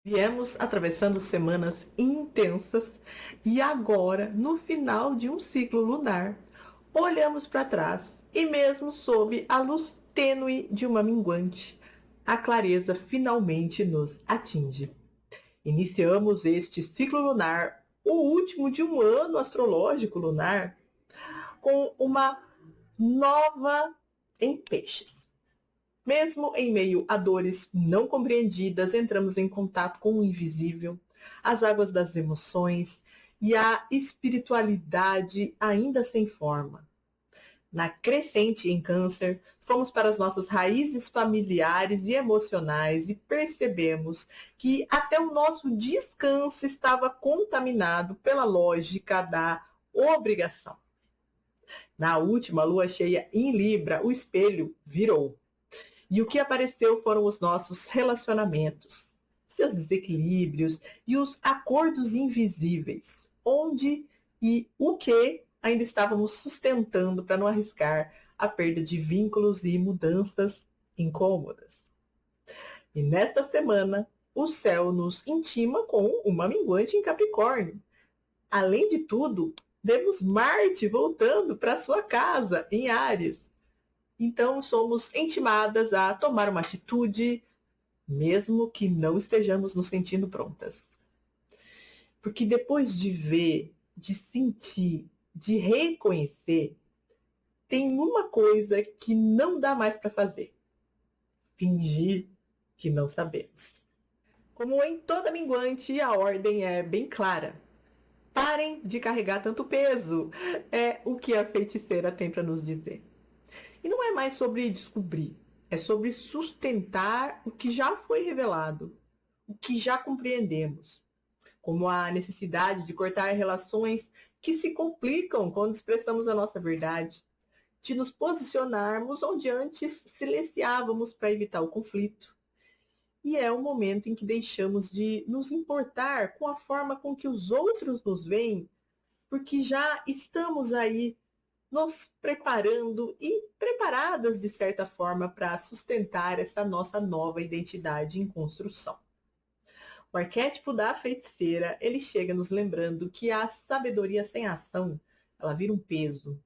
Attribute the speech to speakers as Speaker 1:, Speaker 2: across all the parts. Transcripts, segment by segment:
Speaker 1: Viemos atravessando semanas intensas e agora, no final de um ciclo lunar, olhamos para trás e, mesmo sob a luz tênue de uma minguante, a clareza finalmente nos atinge. Iniciamos este ciclo lunar, o último de um ano astrológico lunar, com uma nova em Peixes. Mesmo em meio a dores não compreendidas, entramos em contato com o invisível, as águas das emoções e a espiritualidade ainda sem forma. Na crescente em Câncer, fomos para as nossas raízes familiares e emocionais e percebemos que até o nosso descanso estava contaminado pela lógica da obrigação. Na última lua cheia em Libra, o espelho virou. E o que apareceu foram os nossos relacionamentos, seus desequilíbrios e os acordos invisíveis, onde e o que ainda estávamos sustentando para não arriscar a perda de vínculos e mudanças incômodas. E nesta semana, o céu nos intima com uma minguante em Capricórnio. Além de tudo, vemos Marte voltando para sua casa em Áries. Então, somos intimadas a tomar uma atitude, mesmo que não estejamos nos sentindo prontas. Porque depois de ver, de sentir, de reconhecer, tem uma coisa que não dá mais para fazer: fingir que não sabemos. Como em toda minguante, a ordem é bem clara. Parem de carregar tanto peso, é o que a feiticeira tem para nos dizer. E não é mais sobre descobrir, é sobre sustentar o que já foi revelado, o que já compreendemos, como a necessidade de cortar relações que se complicam quando expressamos a nossa verdade, de nos posicionarmos onde antes silenciávamos para evitar o conflito. E é o momento em que deixamos de nos importar com a forma com que os outros nos veem, porque já estamos aí nos preparando e preparadas de certa forma para sustentar essa nossa nova identidade em construção. O arquétipo da feiticeira, ele chega nos lembrando que a sabedoria sem ação, ela vira um peso.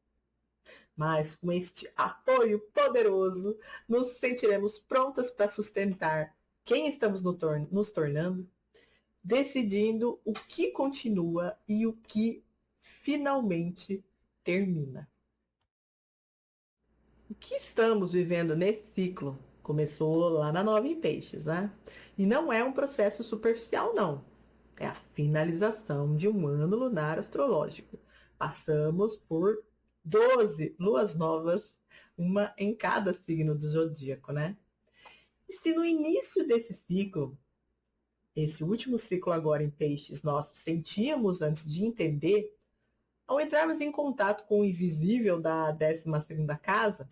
Speaker 1: Mas com este apoio poderoso, nos sentiremos prontas para sustentar quem estamos nos tornando, decidindo o que continua e o que finalmente termina. O que estamos vivendo nesse ciclo começou lá na Nova em Peixes, né? E não é um processo superficial, não. É a finalização de um ano lunar astrológico. Passamos por 12 luas novas, uma em cada signo do zodíaco, né? E se no início desse ciclo, esse último ciclo agora em Peixes, nós sentíamos antes de entender, ao entrarmos em contato com o invisível da 12ª casa,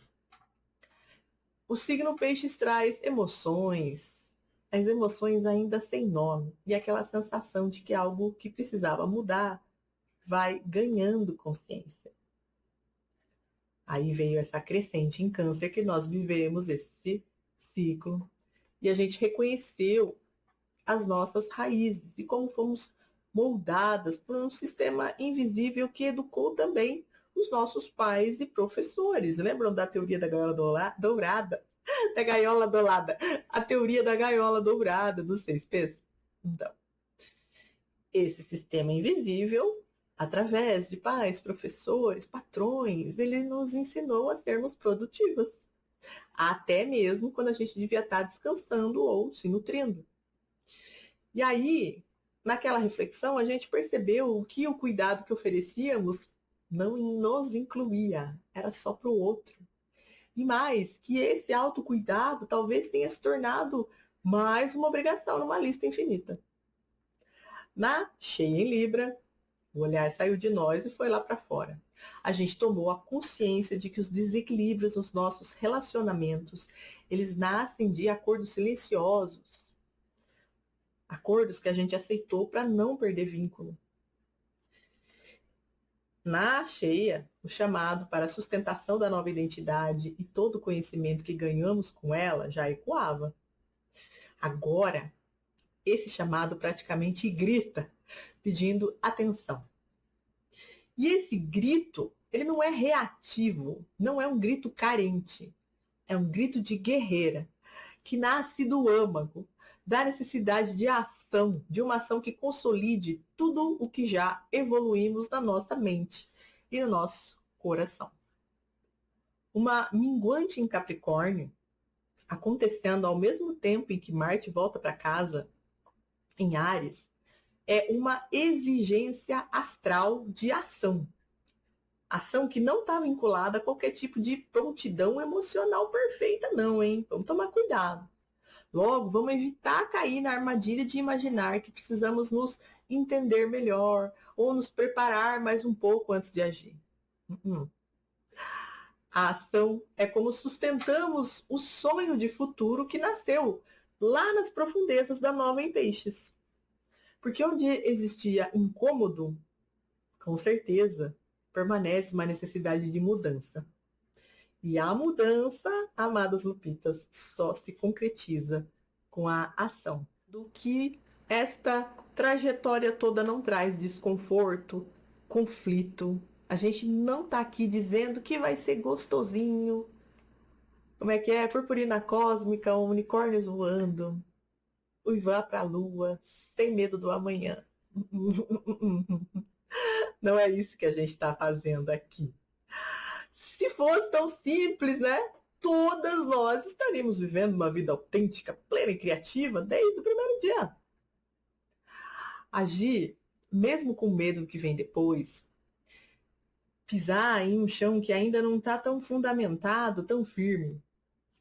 Speaker 1: o signo Peixes traz emoções, as emoções ainda sem nome, e aquela sensação de que algo que precisava mudar vai ganhando consciência. Aí veio essa crescente em Câncer que nós vivemos esse ciclo, e a gente reconheceu as nossas raízes e como fomos moldadas por um sistema invisível que educou também os nossos pais e professores. Lembram da teoria da gaiola dourada? Da gaiola dourada. A teoria da gaiola dourada dos 6 P's? Então, esse sistema invisível, através de pais, professores, patrões, ele nos ensinou a sermos produtivas. Até mesmo quando a gente devia estar descansando ou se nutrindo. E aí, naquela reflexão, a gente percebeu que o cuidado que oferecíamos não nos incluía, era só para o outro. E mais, que esse autocuidado talvez tenha se tornado mais uma obrigação numa lista infinita. Na cheia em Libra, o olhar saiu de nós e foi lá para fora. A gente tomou a consciência de que os desequilíbrios nos nossos relacionamentos, eles nascem de acordos silenciosos, acordos que a gente aceitou para não perder vínculo. Na cheia, o chamado para a sustentação da nova identidade e todo o conhecimento que ganhamos com ela já ecoava. Agora, Esse chamado praticamente grita, pedindo atenção. E esse grito, ele não é reativo, não é um grito carente, é um grito de guerreira, que nasce do âmago, da necessidade de ação, de uma ação que consolide tudo o que já evoluímos na nossa mente e no nosso coração. Uma minguante em Capricórnio, acontecendo ao mesmo tempo em que Marte volta para casa em Áries, é uma exigência astral de ação. Ação que não está vinculada a qualquer tipo de prontidão emocional perfeita, não, hein? Vamos tomar cuidado. Logo, vamos evitar cair na armadilha de imaginar que precisamos nos entender melhor ou nos preparar mais um pouco antes de agir. A ação é como sustentamos o sonho de futuro que nasceu lá nas profundezas da nova em Peixes. Porque onde existia incômodo, com certeza, permanece uma necessidade de mudança. E a mudança, amadas Lupitas, só se concretiza com a ação. Do que esta trajetória toda não traz desconforto, conflito. A gente não está aqui dizendo que vai ser gostosinho. Como é que é? Purpurina cósmica, unicórnios voando. Uivar para a lua, sem medo do amanhã. Não é isso que a gente está fazendo aqui. Se fosse tão simples, né? Todas nós estaríamos vivendo uma vida autêntica, plena e criativa desde o primeiro dia. Agir, mesmo com medo do que vem depois, pisar em um chão que ainda não está tão fundamentado, tão firme,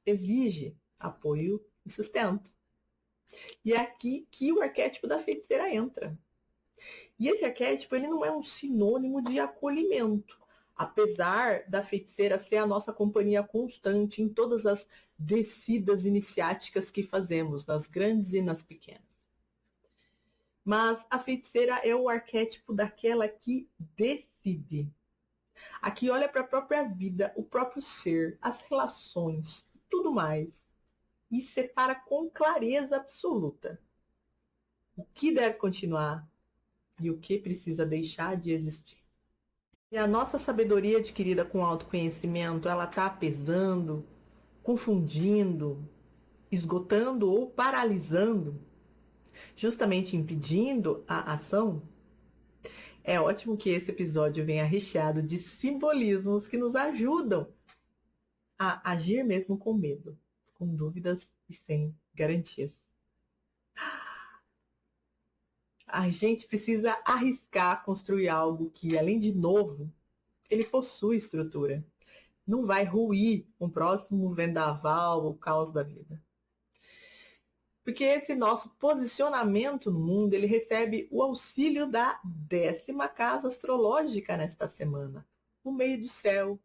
Speaker 1: exige apoio e sustento. E é aqui que o arquétipo da feiticeira entra. E esse arquétipo ele não é um sinônimo de acolhimento, apesar da feiticeira ser a nossa companhia constante em todas as descidas iniciáticas que fazemos, nas grandes e nas pequenas. Mas a feiticeira é o arquétipo daquela que decide. A que olha para a própria vida, o próprio ser, as relações, tudo mais, e separa com clareza absoluta o que deve continuar e o que precisa deixar de existir. E a nossa sabedoria adquirida com autoconhecimento, ela está pesando, confundindo, esgotando ou paralisando, justamente impedindo a ação. É ótimo que esse episódio venha recheado de simbolismos que nos ajudam a agir mesmo com medo, com dúvidas e sem garantias. A gente precisa arriscar construir algo que, além de novo, ele possui estrutura. Não vai ruir um próximo vendaval ou caos da vida. Porque esse nosso posicionamento no mundo, ele recebe o auxílio da 10ª casa astrológica nesta semana, no meio do céu.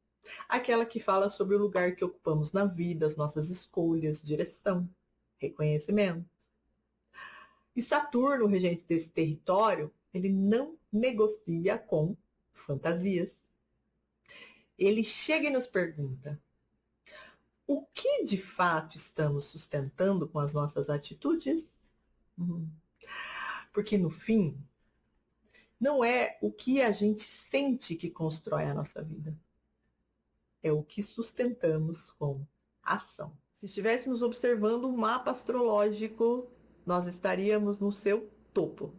Speaker 1: Aquela que fala sobre o lugar que ocupamos na vida, as nossas escolhas, direção, reconhecimento. E Saturno, regente desse território, ele não negocia com fantasias. Ele chega e nos pergunta: o que de fato estamos sustentando com as nossas atitudes? Porque no fim, não é o que a gente sente que constrói a nossa vida. É o que sustentamos com ação. Se estivéssemos observando um mapa astrológico, nós estaríamos no seu topo.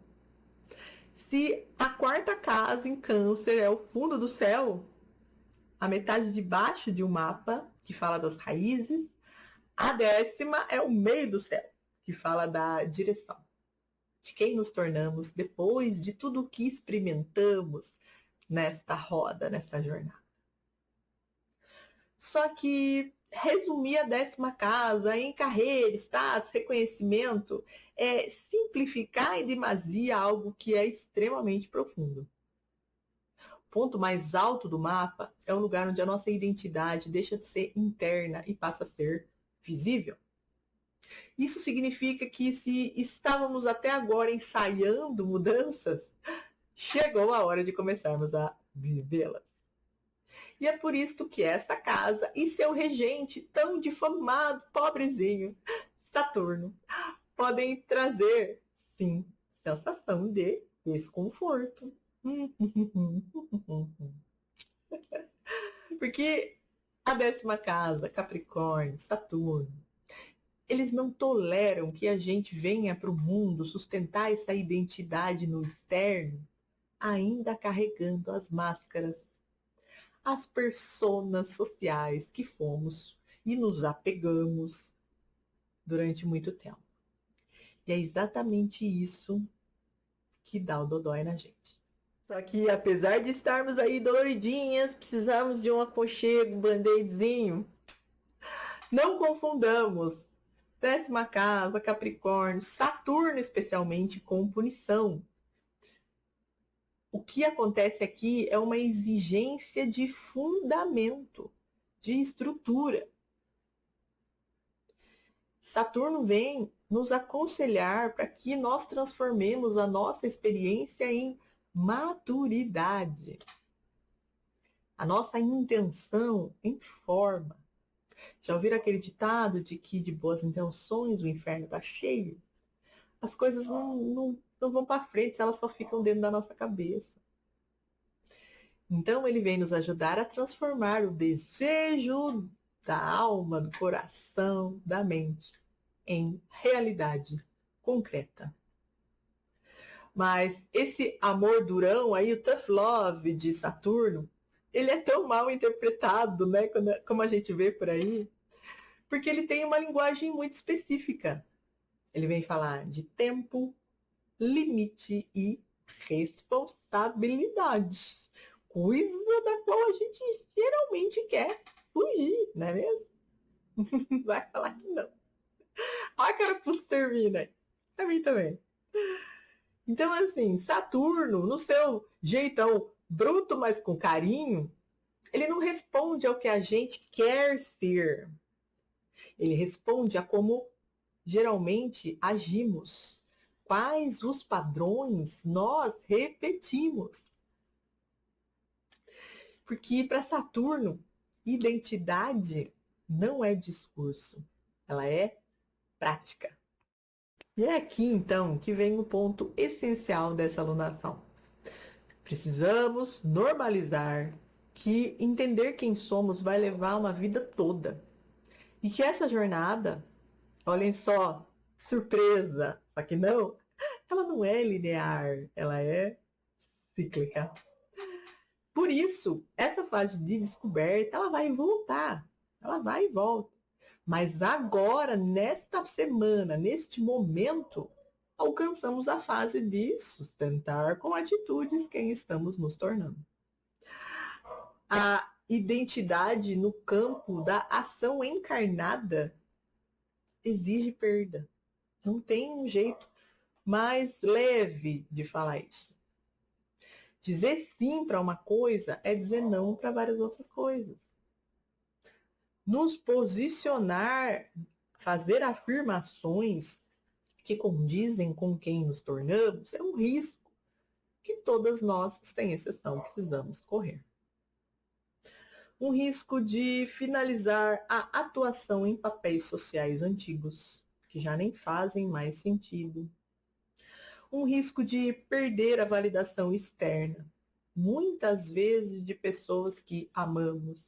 Speaker 1: Se a 4ª casa em Câncer é o fundo do céu, a metade de baixo de um mapa, que fala das raízes, a 10ª é o meio do céu, que fala da direção, de quem nos tornamos depois de tudo o que experimentamos nesta roda, nesta jornada. Só que resumir a 10ª casa em carreira, status, reconhecimento, é simplificar em demasia algo que é extremamente profundo. O ponto mais alto do mapa é o lugar onde a nossa identidade deixa de ser interna e passa a ser visível. Isso significa que se estávamos até agora ensaiando mudanças, chegou a hora de começarmos a vivê-las. E é por isso que essa casa e seu regente tão difamado, pobrezinho, Saturno, podem trazer Sim, sensação de desconforto. Porque a 10ª casa, Capricórnio, Saturno, eles não toleram que a gente venha para o mundo sustentar essa identidade no externo, ainda carregando as máscaras, as personas sociais que fomos e nos apegamos durante muito tempo. E é exatamente isso que dá o dodói na gente. Só que apesar de estarmos aí doloridinhas, precisamos de um aconchego, um band-aidzinho. Não confundamos 10ª casa, Capricórnio, Saturno especialmente com punição. O que acontece aqui é uma exigência de fundamento, de estrutura. Saturno vem nos aconselhar para que nós transformemos a nossa experiência em maturidade. A nossa intenção em forma. Já ouviram aquele ditado de que de boas intenções o inferno está cheio? As coisas não vão para frente, elas só ficam dentro da nossa cabeça. Então ele vem nos ajudar a transformar o desejo da alma, do coração, da mente em realidade concreta. Mas esse amor durão aí, o tough love de Saturno, ele é tão mal interpretado, né, como a gente vê por aí, porque ele tem uma linguagem muito específica. Ele vem falar de tempo, limite e responsabilidade. Coisa da qual a gente geralmente quer fugir, não é mesmo? Vai falar que não. Olha a cara pro servir, né? A mim também. Então, assim, Saturno, no seu jeitão bruto, mas com carinho, ele não responde ao que a gente quer ser. Ele responde a como geralmente agimos. Quais os padrões nós repetimos. Porque para Saturno, identidade não é discurso, ela é prática. E é aqui então que vem o ponto essencial dessa alunação. Precisamos normalizar que entender quem somos vai levar uma vida toda. E que essa jornada, olhem só, surpresa, só que não, ela não é linear, ela é cíclica. Por isso, essa fase de descoberta, ela vai voltar, ela vai e volta. Mas agora, nesta semana, neste momento, alcançamos a fase de sustentar com atitudes quem estamos nos tornando. A identidade no campo da ação encarnada exige perda. Não tem um jeito mais leve de falar isso. Dizer sim para uma coisa é dizer não para várias outras coisas. Nos posicionar, fazer afirmações que condizem com quem nos tornamos é um risco que todas nós, sem exceção, precisamos correr. Um risco de finalizar a atuação em papéis sociais antigos, que já nem fazem mais sentido. Um risco de perder a validação externa, muitas vezes de pessoas que amamos.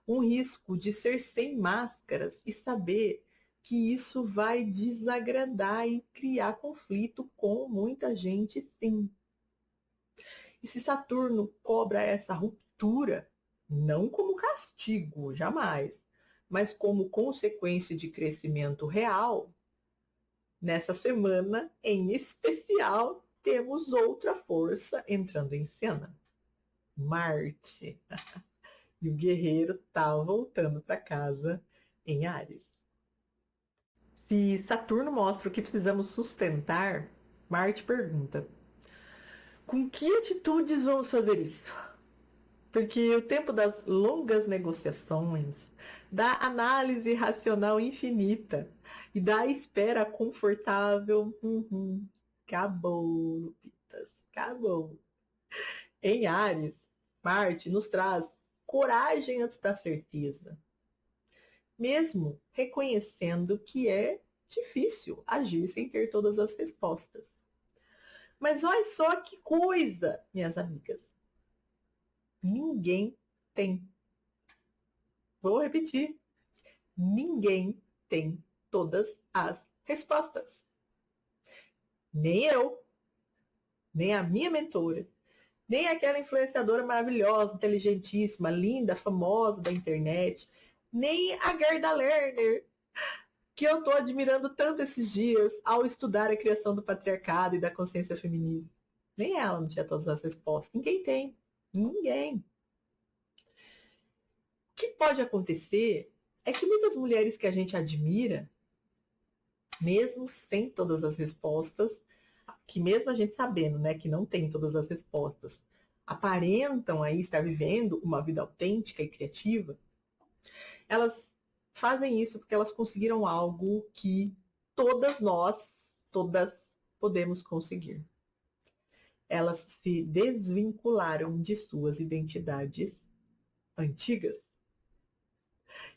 Speaker 1: Um risco de ser sem máscaras e saber que isso vai desagradar e criar conflito com muita gente, sim. E se Saturno cobra essa ruptura, não como castigo, jamais, mas como consequência de crescimento real, nessa semana, em especial, temos outra força entrando em cena. Marte. E o guerreiro está voltando para casa em Áries. Se Saturno mostra o que precisamos sustentar, Marte pergunta: com que atitudes vamos fazer isso? Porque o tempo das longas negociações, da análise racional infinita e da espera confortável, acabou, Lupitas, acabou. Em Áries, Marte nos traz coragem antes da certeza, mesmo reconhecendo que é difícil agir sem ter todas as respostas. Mas olha só que coisa, minhas amigas. Ninguém tem. Vou repetir. Ninguém tem todas as respostas. Nem eu, nem a minha mentora, nem aquela influenciadora maravilhosa, inteligentíssima, linda, famosa da internet, nem a Gerda Lerner, que eu estou admirando tanto esses dias ao estudar a criação do patriarcado e da consciência feminista. Nem ela não tinha todas as respostas. Ninguém tem. Ninguém. O que pode acontecer é que muitas mulheres que a gente admira, mesmo sem todas as respostas, que mesmo a gente sabendo, né, que não tem todas as respostas, aparentam aí estar vivendo uma vida autêntica e criativa, elas fazem isso porque elas conseguiram algo que todas nós, todas podemos conseguir. Elas se desvincularam de suas identidades antigas.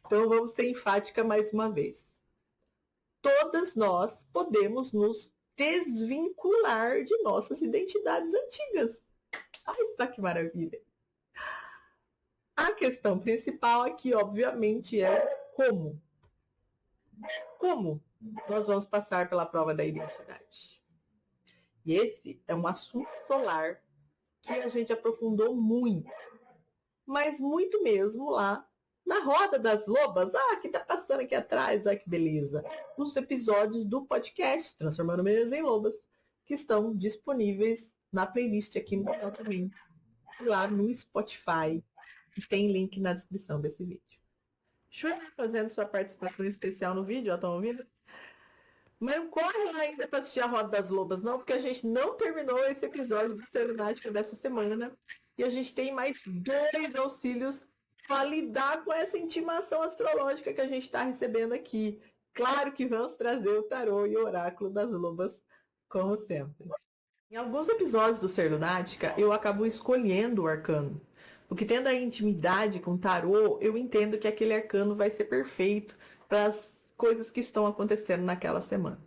Speaker 1: Então vamos ser enfática mais uma vez. Todas nós podemos nos desvincular de nossas identidades antigas. Ai, só que maravilha! A questão principal aqui, obviamente, é como. Como nós vamos passar pela prova da identidade? E esse é um assunto solar que a gente aprofundou muito, mas muito mesmo lá na Roda das Lobas. Ah, que tá passando aqui atrás, ah, que beleza. Os episódios do podcast Transformando Meninas em Lobas, que estão disponíveis na playlist aqui no canal também, lá no Spotify. E tem link na descrição desse vídeo. Shuri fazendo sua participação especial no vídeo, ó, estão ouvindo? Mas não corre lá ainda para assistir a Roda das Lobas, não, porque a gente não terminou esse episódio do Ser Lunática dessa semana. E a gente tem mais 2 auxílios para lidar com essa intimação astrológica que a gente está recebendo aqui. Claro que vamos trazer o tarô e o oráculo das lobas, como sempre. Em alguns episódios do Ser Lunática, eu acabo escolhendo o arcano. Porque tendo a intimidade com o tarô, eu entendo que aquele arcano vai ser perfeito para as coisas que estão acontecendo naquela semana.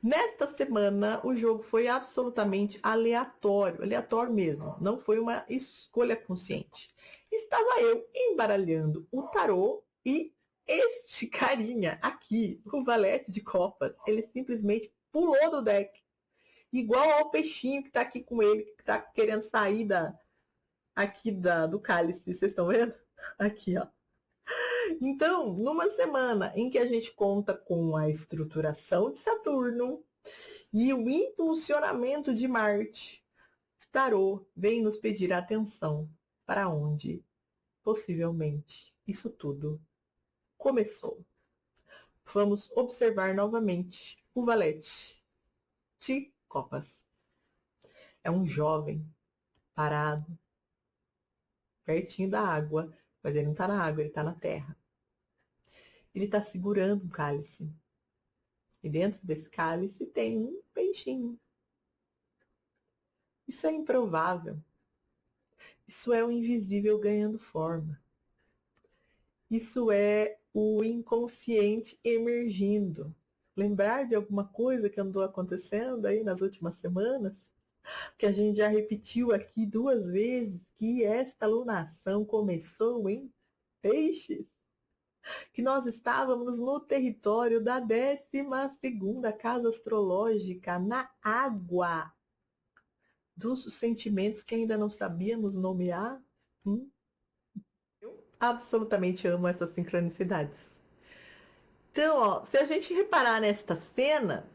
Speaker 1: Nesta semana, o jogo foi absolutamente aleatório, aleatório mesmo, não foi uma escolha consciente. Estava eu embaralhando o tarô e este carinha aqui, o Valete de Copas, ele simplesmente pulou do deck, igual ao peixinho que está aqui com ele, que está querendo sair do cálice, vocês estão vendo? Aqui, ó. Então, numa semana em que a gente conta com a estruturação de Saturno e o impulsionamento de Marte, Tarô vem nos pedir atenção para onde, possivelmente, isso tudo começou. Vamos observar novamente o Valete de Copas. É um jovem parado, pertinho da água, mas ele não está na água, ele está na terra. Ele está segurando um cálice. E dentro desse cálice tem um peixinho. Isso é improvável. Isso é o invisível ganhando forma. Isso é o inconsciente emergindo. Lembrar de alguma coisa que andou acontecendo aí nas últimas semanas? Que a gente já repetiu aqui 2 vezes que esta alunação começou em Peixes. Que nós estávamos no território da 12ª casa astrológica, na água, dos sentimentos que ainda não sabíamos nomear. Eu absolutamente amo essas sincronicidades. Então, ó, se a gente reparar nesta cena,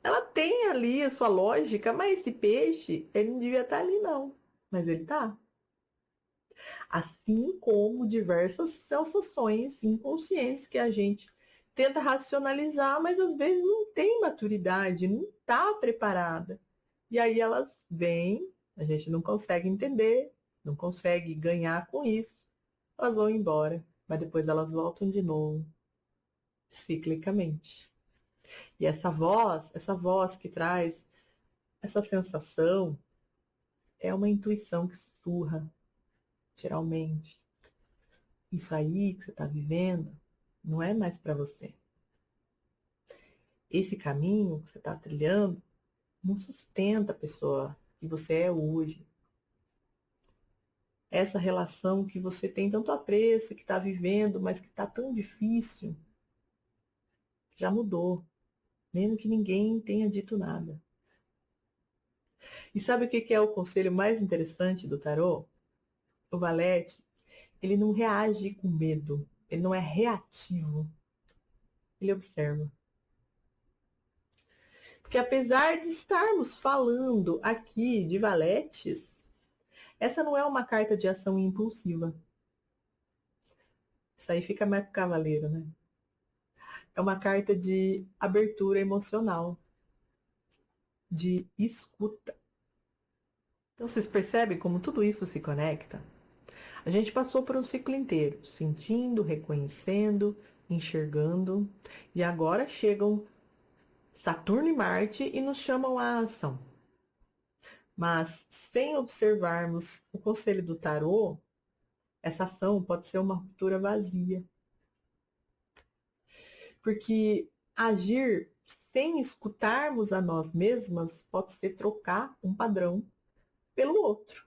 Speaker 1: ela tem ali a sua lógica, mas esse peixe, ele não devia estar ali não, mas ele está. Assim como diversas sensações inconscientes que a gente tenta racionalizar, mas às vezes não tem maturidade, não está preparada. E aí elas vêm, a gente não consegue entender, não consegue ganhar com isso, elas vão embora, mas depois elas voltam de novo, ciclicamente. E essa voz que traz essa sensação, é uma intuição que sussurra, geralmente. Isso aí que você está vivendo não é mais para você. esse caminho que você está trilhando não sustenta a pessoa que você é hoje. Essa relação que você tem tanto apreço, que está vivendo, mas que está tão difícil, já mudou, mesmo que ninguém tenha dito nada. E sabe o que é o conselho mais interessante do tarô? O valete, ele não reage com medo, ele não é reativo, ele observa. Porque apesar de estarmos falando aqui de valetes, essa não é uma carta de ação impulsiva. Isso aí fica mais pro cavaleiro, né? É uma carta de abertura emocional, de escuta. Então vocês percebem como tudo isso se conecta? A gente passou por um ciclo inteiro, sentindo, reconhecendo, enxergando, e agora chegam Saturno e Marte e nos chamam à ação. Mas sem observarmos o conselho do tarô, essa ação pode ser uma ruptura vazia. Porque agir sem escutarmos a nós mesmas pode ser trocar um padrão pelo outro.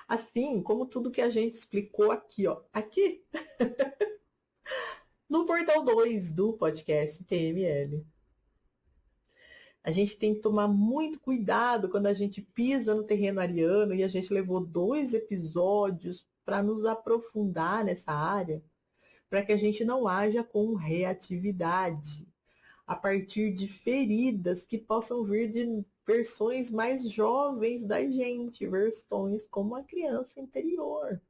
Speaker 1: Assim como tudo que a gente explicou aqui, ó. Aqui, no portal 2 do podcast TML. A gente tem que tomar muito cuidado quando a gente pisa no terreno ariano e a gente levou 2 episódios para nos aprofundar nessa área, para que a gente não haja com reatividade, a partir de feridas que possam vir de versões mais jovens da gente, versões como a criança interior.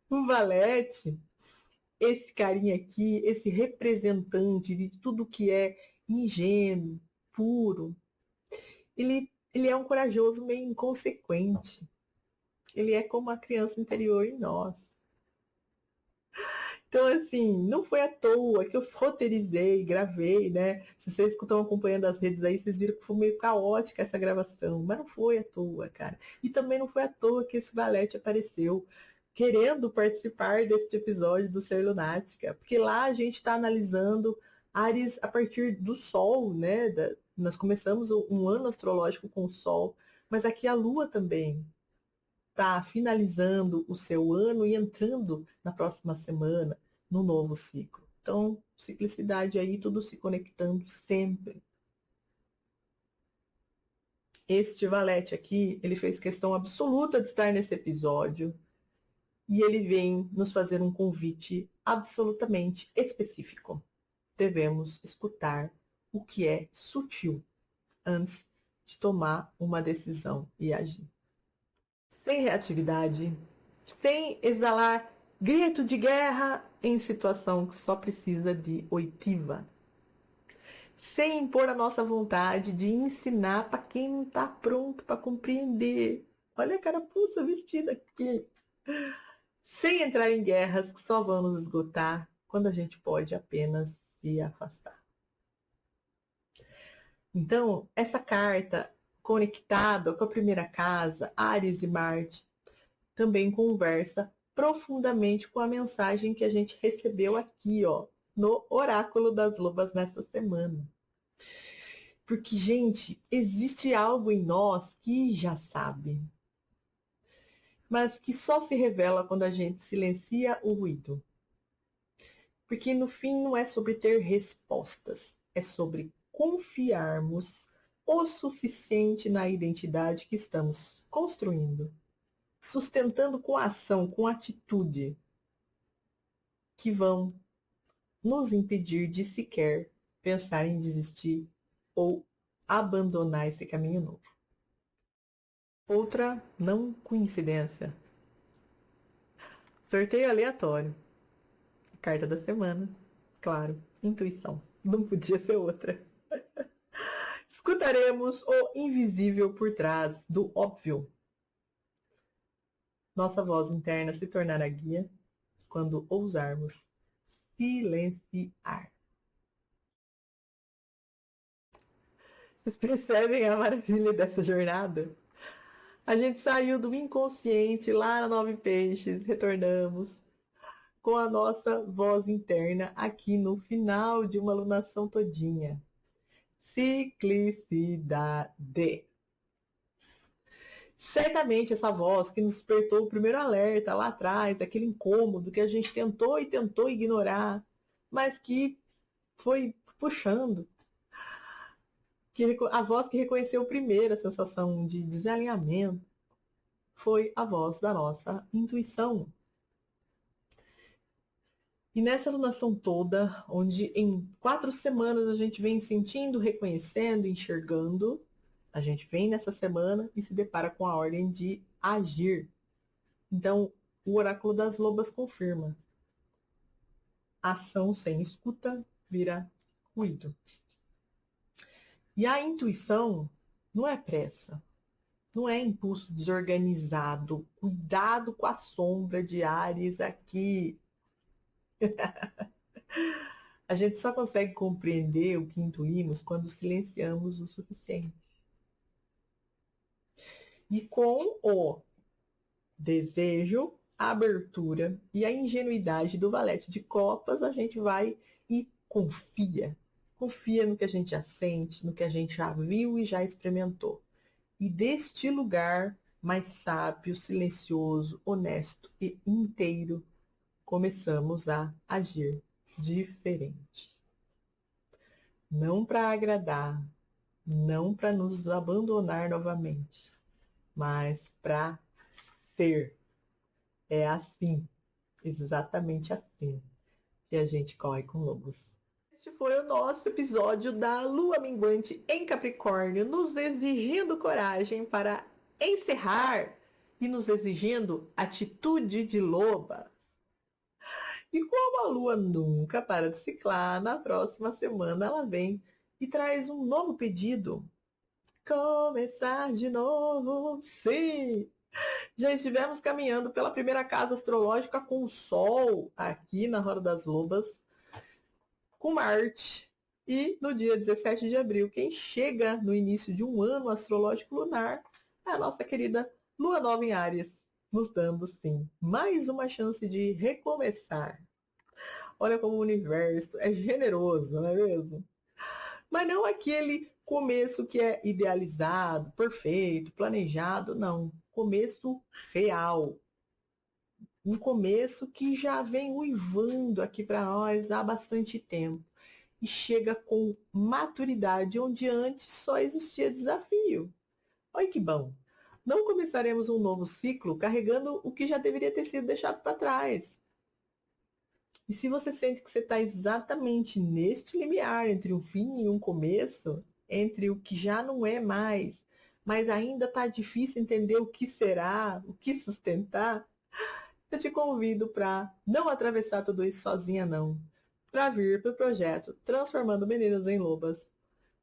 Speaker 1: O Valete, esse carinha aqui, esse representante de tudo que é ingênuo, puro, ele é um corajoso meio inconsequente. Ele é como a criança interior em nós. Então, assim, não foi à toa que eu roteirizei, gravei, né? Se vocês estão acompanhando as redes aí, vocês viram que foi meio caótica essa gravação, mas não foi à toa, cara. E também não foi à toa que esse Valete apareceu querendo participar deste episódio do Ser Lunática, porque lá a gente está analisando Áries a partir do Sol, né? Nós começamos um ano astrológico com o Sol, mas aqui a Lua também está finalizando o seu ano e entrando na próxima semana no novo ciclo. Então, ciclicidade aí, tudo se conectando sempre. Este Valete aqui, ele fez questão absoluta de estar nesse episódio e ele vem nos fazer um convite absolutamente específico. Devemos escutar o que é sutil antes de tomar uma decisão e agir. Sem reatividade, sem exalar grito de guerra em situação que só precisa de oitiva. Sem impor a nossa vontade de ensinar para quem não está pronto para compreender. Olha a carapuça vestida aqui. Sem entrar em guerras que só vão nos esgotar quando a gente pode apenas se afastar. Então, essa carta conectada com a primeira casa, Áries e Marte, também conversa profundamente com a mensagem que a gente recebeu aqui, ó, no Oráculo das Lobas nessa semana. Porque, gente, existe algo em nós que já sabe, mas que só se revela quando a gente silencia o ruído. Porque no fim não é sobre ter respostas, é sobre confiarmos o suficiente na identidade que estamos construindo, sustentando com ação, com atitude, que vão nos impedir de sequer pensar em desistir ou abandonar esse caminho novo. Outra não coincidência. Sorteio aleatório. A carta da semana. Claro, intuição. Não podia ser outra. Escutaremos o invisível por trás do óbvio. Nossa voz interna se tornará guia quando ousarmos silenciar. Vocês percebem a maravilha dessa jornada? A gente saiu do inconsciente lá na Nove Peixes, retornamos com a nossa voz interna aqui no final de uma alunação todinha. Ciclicidade. Certamente essa voz que nos despertou o primeiro alerta lá atrás, aquele incômodo que a gente tentou e tentou ignorar, mas que foi puxando, a voz que reconheceu primeiro a sensação de desalinhamento, foi a voz da nossa intuição. E nessa alunação toda, onde em 4 semanas a gente vem sentindo, reconhecendo, enxergando, a gente vem nessa semana e se depara com a ordem de agir. Então, o oráculo das lobas confirma. Ação sem escuta vira ruído. E a intuição não é pressa, não é impulso desorganizado. Cuidado com a sombra de Áries aqui. A gente só consegue compreender o que intuímos quando silenciamos o suficiente. E com o desejo, a abertura e a ingenuidade do valete de copas, a gente vai e confia. Confia no que a gente já sente, no que a gente já viu e já experimentou. E deste lugar mais sábio, silencioso, honesto e inteiro, começamos a agir diferente. Não para agradar, não para nos abandonar novamente, mas para ser. É assim, exatamente assim, que a gente corre com lobos. Este foi o nosso episódio da Lua Minguante em Capricórnio, nos exigindo coragem para encerrar e nos exigindo atitude de loba. E como a Lua nunca para de ciclar, na próxima semana ela vem e traz um novo pedido. Começar de novo, sim! Já estivemos caminhando pela primeira casa astrológica com o Sol aqui na Roda das Lobas, com Marte. E no dia 17 de abril, quem chega no início de um ano astrológico lunar é a nossa querida Lua Nova em Áries, nos dando, sim, mais uma chance de recomeçar. Olha como o universo é generoso, não é mesmo? Mas não aquele começo que é idealizado, perfeito, planejado, não. Começo real. Um começo que já vem uivando aqui para nós há bastante tempo. E chega com maturidade, onde antes só existia desafio. Olha que bom! Não começaremos um novo ciclo carregando o que já deveria ter sido deixado para trás. E se você sente que você está exatamente neste limiar entre um fim e um começo, entre o que já não é mais, mas ainda está difícil entender o que será, o que sustentar, eu te convido para não atravessar tudo isso sozinha, não. Para vir para o projeto Transformando Meninas em Lobas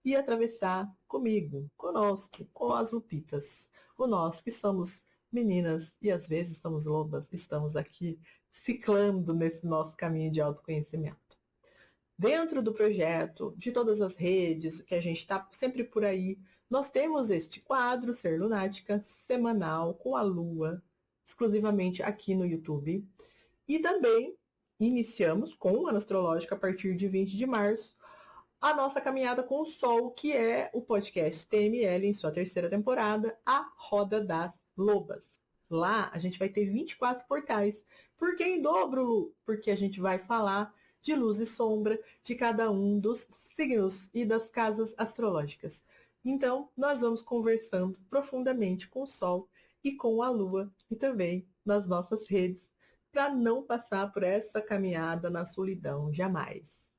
Speaker 1: e atravessar comigo, conosco, com as lupitas. O nós que somos meninas e às vezes somos lobas, estamos aqui ciclando nesse nosso caminho de autoconhecimento. Dentro do projeto, de todas as redes, que a gente está sempre por aí, nós temos este quadro Ser Lunática semanal com a Lua, exclusivamente aqui no YouTube. E também iniciamos com o ano astrológico a partir de 20 de março, a nossa caminhada com o Sol, que é o podcast TML em sua terceira temporada, A Roda das Lobas. Lá a gente vai ter 24 portais. Por que em dobro, Lu? Porque a gente vai falar de luz e sombra de cada um dos signos e das casas astrológicas. Então, nós vamos conversando profundamente com o Sol e com a Lua e também nas nossas redes, para não passar por essa caminhada na solidão jamais.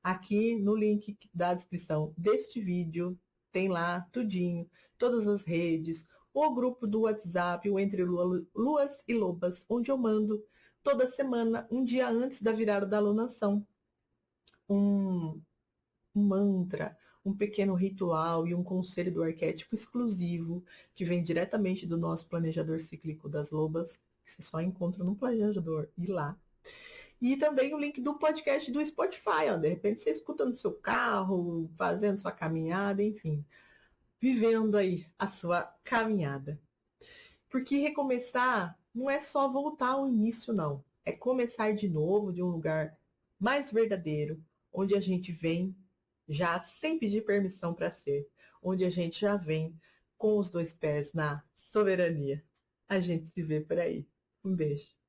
Speaker 1: Aqui no link da descrição deste vídeo, tem lá tudinho, todas as redes, o grupo do WhatsApp, o Entre Luas e Lobas, onde eu mando toda semana, um dia antes da virada da alunação, um mantra, um pequeno ritual e um conselho do arquétipo exclusivo, que vem diretamente do nosso planejador cíclico das lobas, que você só encontra no planejador e lá. E também o link do podcast do Spotify, ó. De repente você escuta no seu carro, fazendo sua caminhada, enfim. Vivendo aí a sua caminhada. Porque recomeçar não é só voltar ao início, não. é começar de novo de um lugar mais verdadeiro, onde a gente vem já sem pedir permissão para ser, onde a gente já vem com os dois pés na soberania. A gente se vê por aí. Um beijo.